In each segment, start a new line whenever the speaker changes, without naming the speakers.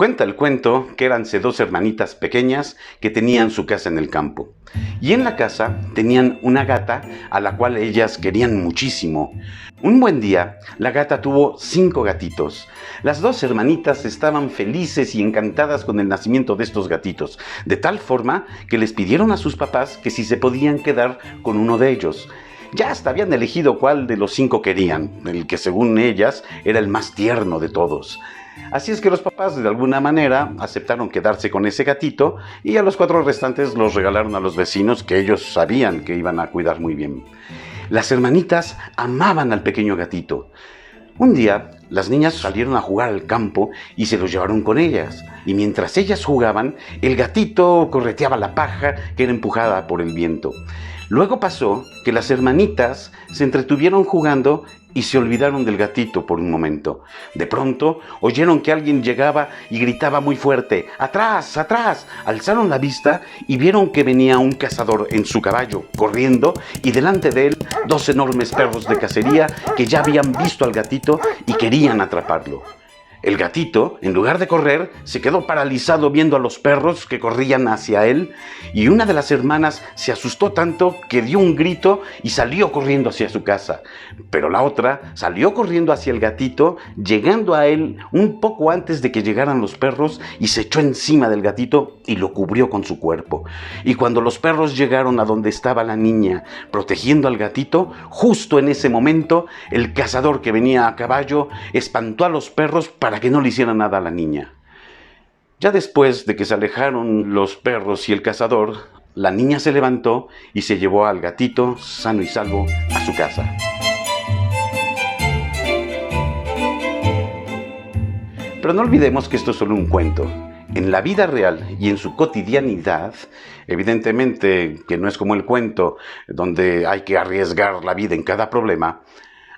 Cuenta el cuento que éranse dos hermanitas pequeñas que tenían su casa en el campo. Y en la casa tenían una gata a la cual ellas querían muchísimo. Un buen día, la gata tuvo 5 gatitos. Las dos hermanitas estaban felices y encantadas con el nacimiento de estos gatitos, de tal forma que les pidieron a sus papás que si se podían quedar con uno de ellos. Ya hasta habían elegido cuál de los 5 querían, el que según ellas era el más tierno de todos. Así es que los papás de alguna manera aceptaron quedarse con ese gatito y a los 4 restantes los regalaron a los vecinos que ellos sabían que iban a cuidar muy bien. Las hermanitas amaban al pequeño gatito. Un día, las niñas salieron a jugar al campo y se los llevaron con ellas. Y mientras ellas jugaban, el gatito correteaba la paja que era empujada por el viento. Luego pasó que las hermanitas se entretuvieron jugando y se olvidaron del gatito por un momento. De pronto, oyeron que alguien llegaba y gritaba muy fuerte: ¡Atrás, atrás! Alzaron la vista y vieron que venía un cazador en su caballo, corriendo, y delante de él 2 enormes perros de cacería que ya habían visto al gatito y querían atraparlo. El gatito, en lugar de correr, se quedó paralizado viendo a los perros que corrían hacia él, y una de las hermanas se asustó tanto que dio un grito y salió corriendo hacia su casa. Pero la otra salió corriendo hacia el gatito, llegando a él un poco antes de que llegaran los perros, y se echó encima del gatito y lo cubrió con su cuerpo. Y cuando los perros llegaron a donde estaba la niña, protegiendo al gatito, justo en ese momento, el cazador que venía a caballo espantó a los perros para que no le hicieran nada a la niña. Ya después de que se alejaron los perros y el cazador, la niña se levantó y se llevó al gatito sano y salvo a su casa. Pero no olvidemos que esto es solo un cuento. En la vida real y en su cotidianidad, evidentemente que no es como el cuento, donde hay que arriesgar la vida en cada problema,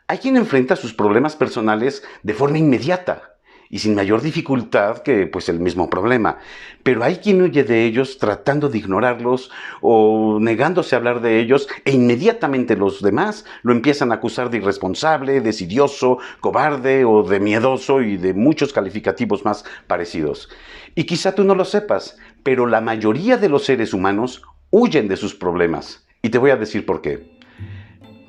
hay quien enfrenta sus problemas personales de forma inmediata y sin mayor dificultad que el mismo problema. Pero hay quien huye de ellos tratando de ignorarlos o negándose a hablar de ellos, e inmediatamente los demás lo empiezan a acusar de irresponsable, desidioso, cobarde o de miedoso y de muchos calificativos más parecidos. Y quizá tú no lo sepas, pero la mayoría de los seres humanos huyen de sus problemas. Y te voy a decir por qué.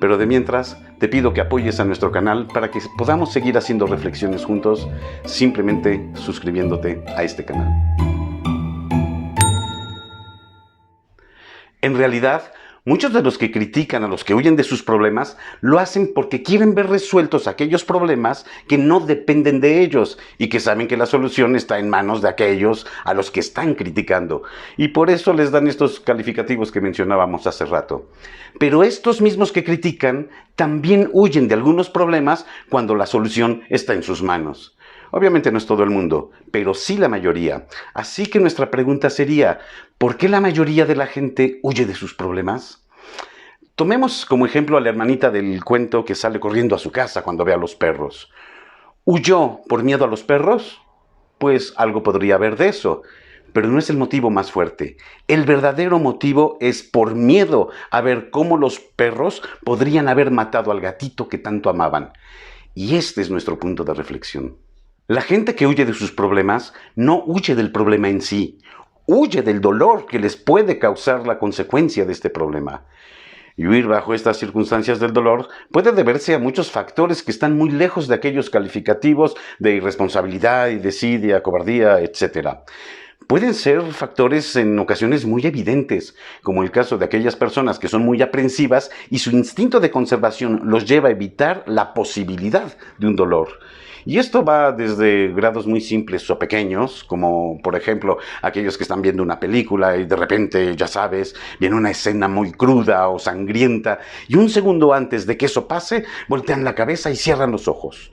Pero de mientras, te pido que apoyes a nuestro canal para que podamos seguir haciendo reflexiones juntos, simplemente suscribiéndote a este canal. En realidad, muchos de los que critican a los que huyen de sus problemas lo hacen porque quieren ver resueltos aquellos problemas que no dependen de ellos y que saben que la solución está en manos de aquellos a los que están criticando. Y por eso les dan estos calificativos que mencionábamos hace rato. Pero estos mismos que critican también huyen de algunos problemas cuando la solución está en sus manos. Obviamente no es todo el mundo, pero sí la mayoría. Así que nuestra pregunta sería: ¿por qué la mayoría de la gente huye de sus problemas? Tomemos como ejemplo a la hermanita del cuento que sale corriendo a su casa cuando ve a los perros. ¿Huyó por miedo a los perros? Pues algo podría haber de eso, pero no es el motivo más fuerte. El verdadero motivo es por miedo a ver cómo los perros podrían haber matado al gatito que tanto amaban. Y este es nuestro punto de reflexión. La gente que huye de sus problemas no huye del problema en sí, huye del dolor que les puede causar la consecuencia de este problema. Y huir bajo estas circunstancias del dolor puede deberse a muchos factores que están muy lejos de aquellos calificativos de irresponsabilidad, desidia, cobardía, etc. Pueden ser factores en ocasiones muy evidentes, como el caso de aquellas personas que son muy aprensivas y su instinto de conservación los lleva a evitar la posibilidad de un dolor. Y esto va desde grados muy simples o pequeños, como por ejemplo aquellos que están viendo una película y de repente, ya sabes, viene una escena muy cruda o sangrienta y un segundo antes de que eso pase, voltean la cabeza y cierran los ojos.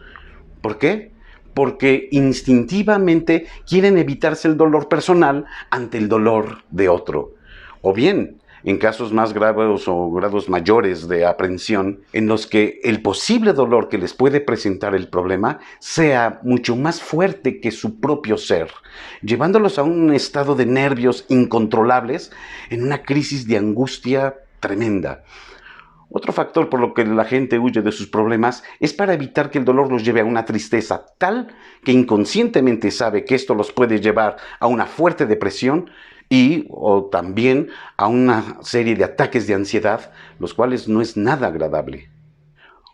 ¿Por qué? Porque instintivamente quieren evitarse el dolor personal ante el dolor de otro. O bien, en casos más graves o grados mayores de aprensión, en los que el posible dolor que les puede presentar el problema sea mucho más fuerte que su propio ser, llevándolos a un estado de nervios incontrolables, en una crisis de angustia tremenda. Otro factor por lo que la gente huye de sus problemas es para evitar que el dolor los lleve a una tristeza tal que inconscientemente sabe que esto los puede llevar a una fuerte depresión o también a una serie de ataques de ansiedad, los cuales no es nada agradable.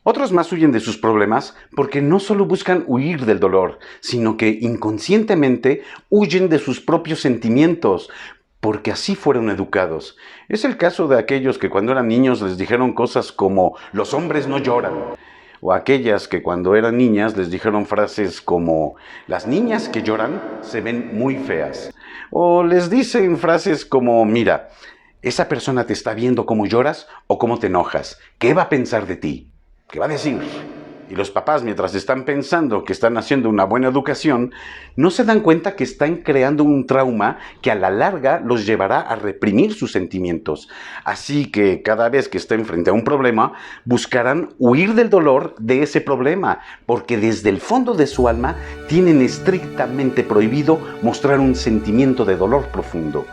Otros más huyen de sus problemas porque no solo buscan huir del dolor, sino que inconscientemente huyen de sus propios sentimientos, porque así fueron educados. Es el caso de aquellos que cuando eran niños les dijeron cosas como los hombres no lloran, o aquellas que cuando eran niñas les dijeron frases como las niñas que lloran se ven muy feas, o les dicen frases como mira, esa persona te está viendo cómo lloras o cómo te enojas, ¿qué va a pensar de ti? ¿Qué va a decir? Y los papás, mientras están pensando que están haciendo una buena educación, no se dan cuenta que están creando un trauma que a la larga los llevará a reprimir sus sentimientos. Así que cada vez que estén frente a un problema, buscarán huir del dolor de ese problema, porque desde el fondo de su alma tienen estrictamente prohibido mostrar un sentimiento de dolor profundo,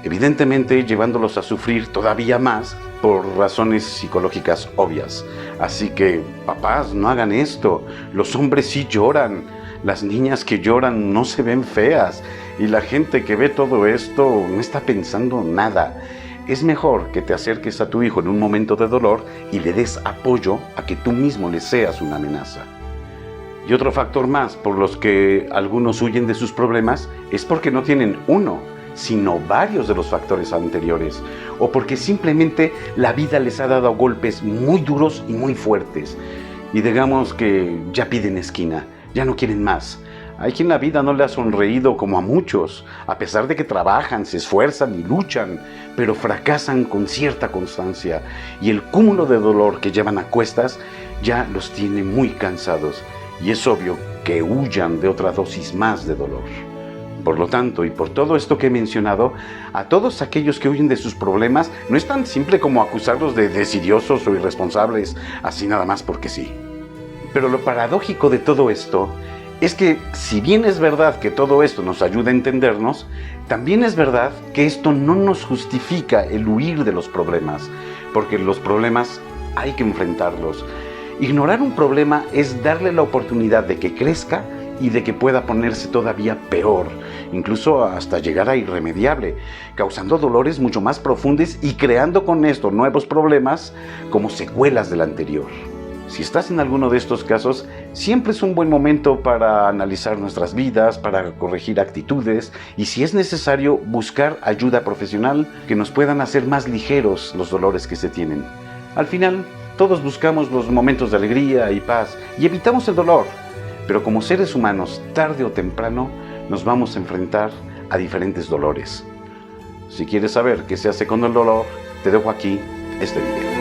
evidentemente llevándolos a sufrir todavía más por razones psicológicas obvias. Así que, papás, no hagan esto. Los hombres sí lloran. Las niñas que lloran no se ven feas. Y la gente que ve todo esto no está pensando nada. Es mejor que te acerques a tu hijo en un momento de dolor y le des apoyo a que tú mismo le seas una amenaza. Y otro factor más por los que algunos huyen de sus problemas es porque no tienen uno, sino varios de los factores anteriores, o porque simplemente la vida les ha dado golpes muy duros y muy fuertes, y digamos que ya piden esquina, ya no quieren más. Hay quien la vida no le ha sonreído como a muchos, a pesar de que trabajan, se esfuerzan y luchan, pero fracasan con cierta constancia, y el cúmulo de dolor que llevan a cuestas ya los tiene muy cansados, y es obvio que huyan de otra dosis más de dolor. Por lo tanto, y por todo esto que he mencionado, a todos aquellos que huyen de sus problemas no es tan simple como acusarlos de desidiosos o irresponsables, así nada más porque sí. Pero lo paradójico de todo esto es que, si bien es verdad que todo esto nos ayuda a entendernos, también es verdad que esto no nos justifica el huir de los problemas, porque los problemas hay que enfrentarlos. Ignorar un problema es darle la oportunidad de que crezca y de que pueda ponerse todavía peor, incluso hasta llegar a irremediable, causando dolores mucho más profundos y creando con esto nuevos problemas como secuelas del anterior. Si estás en alguno de estos casos, siempre es un buen momento para analizar nuestras vidas, para corregir actitudes y, si es necesario, buscar ayuda profesional que nos puedan hacer más ligeros los dolores que se tienen. Al final, todos buscamos los momentos de alegría y paz y evitamos el dolor. Pero como seres humanos, tarde o temprano, nos vamos a enfrentar a diferentes dolores. Si quieres saber qué se hace con el dolor, te dejo aquí este video.